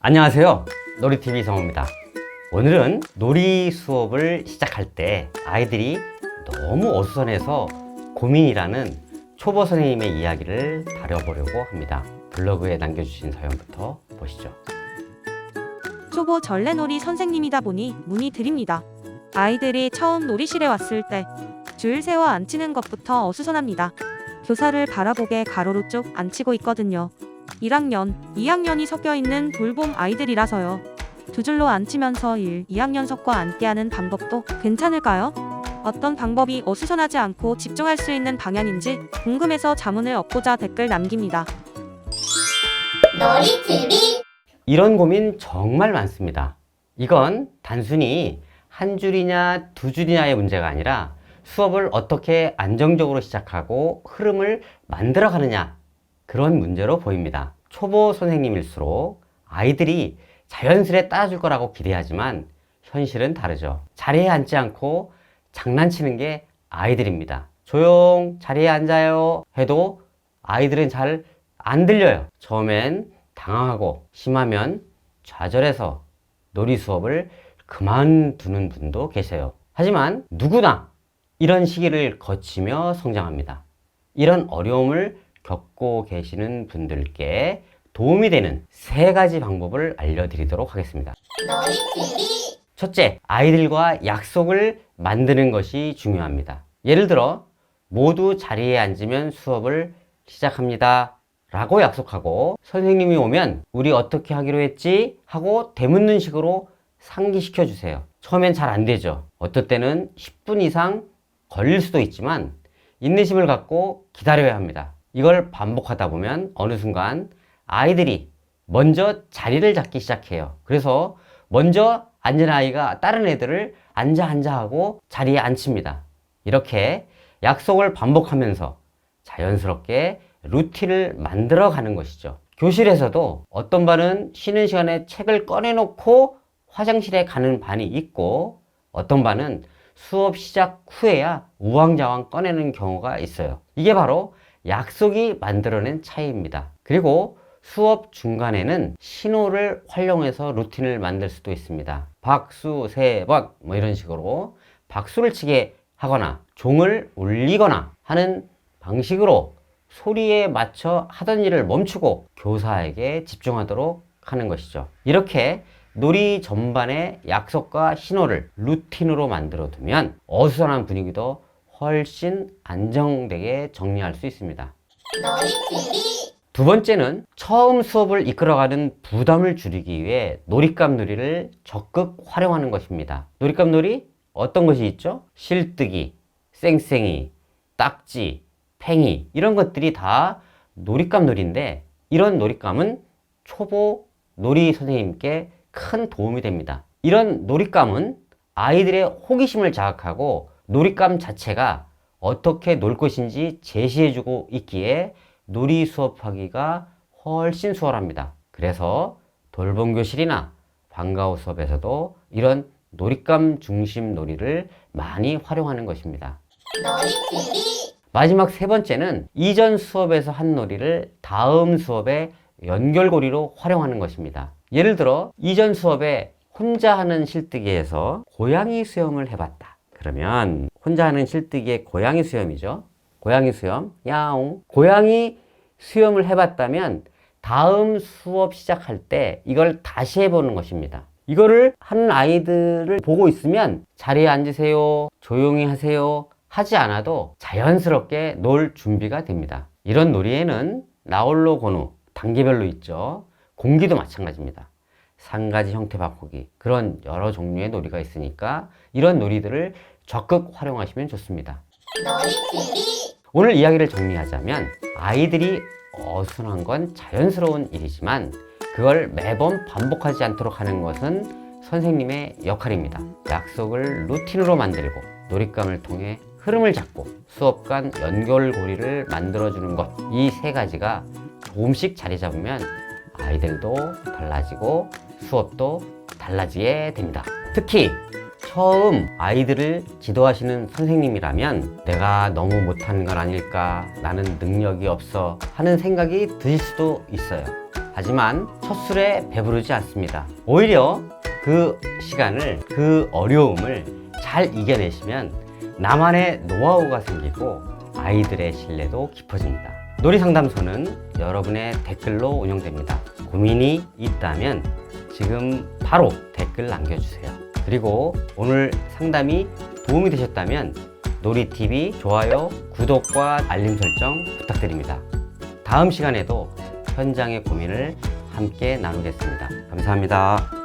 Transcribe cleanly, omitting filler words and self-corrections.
안녕하세요. 놀이TV 성우입니다. 오늘은 놀이 수업을 시작할 때 아이들이 너무 어수선해서 고민이라는 초보 선생님의 이야기를 다뤄보려고 합니다. 블로그에 남겨주신 사연부터 보시죠. 초보 전래놀이 선생님이다 보니 문의드립니다. 아이들이 처음 놀이실에 왔을 때 줄 세워 앉히는 것부터 어수선합니다. 교사를 바라보게 가로로 쭉 앉히고 있거든요. 1학년, 2학년이 섞여있는 돌봄 아이들이라서요. 두 줄로 앉히면서 1, 2학년석과 앉게하는 방법도 괜찮을까요? 어떤 방법이 어수선하지 않고 집중할 수 있는 방향인지 궁금해서 자문을 얻고자 댓글 남깁니다. 놀이TV 이런 고민 정말 많습니다. 이건 단순히 한 줄이냐 두 줄이냐의 문제가 아니라 수업을 어떻게 안정적으로 시작하고 흐름을 만들어 가느냐, 그런 문제로 보입니다. 초보 선생님일수록 아이들이 자연스레 따라줄 거라고 기대하지만 현실은 다르죠. 자리에 앉지 않고 장난치는 게 아이들입니다. 조용, 자리에 앉아요 해도 아이들은 잘 안 들려요. 처음엔 당황하고 심하면 좌절해서 놀이 수업을 그만두는 분도 계세요. 하지만 누구나 이런 시기를 거치며 성장합니다. 이런 어려움을 겪고 계시는 분들께 도움이 되는 3가지 방법을 알려드리도록 하겠습니다. 놀이TV 첫째, 아이들과 약속을 만드는 것이 중요합니다. 예를 들어 모두 자리에 앉으면 수업을 시작합니다 라고 약속하고 선생님이 오면 우리 어떻게 하기로 했지? 하고 되묻는 식으로 상기시켜 주세요. 처음엔 잘 안 되죠. 어떨 때는 10분 이상 걸릴 수도 있지만 인내심을 갖고 기다려야 합니다. 이걸 반복하다 보면 어느 순간 아이들이 먼저 자리를 잡기 시작해요. 그래서 먼저 앉은 아이가 다른 애들을 앉아 하고 자리에 앉힙니다. 이렇게 약속을 반복하면서 자연스럽게 루틴을 만들어 가는 것이죠. 교실에서도 어떤 반은 쉬는 시간에 책을 꺼내놓고 화장실에 가는 반이 있고 어떤 반은 수업 시작 후에야 우왕좌왕 꺼내는 경우가 있어요. 이게 바로 약속이 만들어낸 차이입니다. 그리고 수업 중간에는 신호를 활용해서 루틴을 만들 수도 있습니다. 박수 3번 뭐 이런 식으로 박수를 치게 하거나 종을 울리거나 하는 방식으로 소리에 맞춰 하던 일을 멈추고 교사에게 집중하도록 하는 것이죠. 이렇게 놀이 전반의 약속과 신호를 루틴으로 만들어 두면 어수선한 분위기도 훨씬 안정되게 정리할 수 있습니다. 놀이TV 두 번째는 처음 수업을 이끌어가는 부담을 줄이기 위해 놀잇감 놀이를 적극 활용하는 것입니다. 놀잇감 놀이 어떤 것이 있죠? 실뜨기, 쌩쌩이, 딱지, 팽이 이런 것들이 다 놀잇감 놀이인데 이런 놀잇감은 초보 놀이 선생님께 큰 도움이 됩니다. 이런 놀잇감은 아이들의 호기심을 자극하고 놀잇감 자체가 어떻게 놀 것인지 제시해주고 있기에 놀이 수업하기가 훨씬 수월합니다. 그래서 돌봄교실이나 방과후 수업에서도 이런 놀잇감 중심 놀이를 많이 활용하는 것입니다. 놀이TV 마지막 3번째는 이전 수업에서 한 놀이를 다음 수업에 연결고리로 활용하는 것입니다. 예를 들어 이전 수업에 혼자 하는 실뜨기에서 고양이 수염을 해봤다. 그러면 혼자 하는 실뜨기의 고양이 수염이죠. 고양이 수염, 야옹. 고양이 수염을 해봤다면 다음 수업 시작할 때 이걸 다시 해보는 것입니다. 이거를 하는 아이들을 보고 있으면 자리에 앉으세요, 조용히 하세요 하지 않아도 자연스럽게 놀 준비가 됩니다. 이런 놀이에는 나홀로 고누, 단계별로 있죠. 공기도 마찬가지입니다. 상가지 형태 바꾸기 그런 여러 종류의 놀이가 있으니까 이런 놀이들을 적극 활용하시면 좋습니다. 놀이TV 오늘 이야기를 정리하자면 아이들이 어수선한 건 자연스러운 일이지만 그걸 매번 반복하지 않도록 하는 것은 선생님의 역할입니다. 약속을 루틴으로 만들고 놀잇감을 통해 흐름을 잡고 수업 간 연결고리를 만들어주는 것, 이 3가지가 조금씩 자리 잡으면 아이들도 달라지고 수업도 달라지게 됩니다. 특히 처음 아이들을 지도하시는 선생님이라면 내가 너무 못하는 건 아닐까, 나는 능력이 없어 하는 생각이 드실 수도 있어요. 하지만 첫 술에 배부르지 않습니다. 오히려 그 시간을, 그 어려움을 잘 이겨내시면 나만의 노하우가 생기고 아이들의 신뢰도 깊어집니다. 놀이상담소는 여러분의 댓글로 운영됩니다. 고민이 있다면 지금 바로 댓글 남겨주세요. 그리고 오늘 상담이 도움이 되셨다면 놀이TV 좋아요, 구독과 알림 설정 부탁드립니다. 다음 시간에도 현장의 고민을 함께 나누겠습니다. 감사합니다.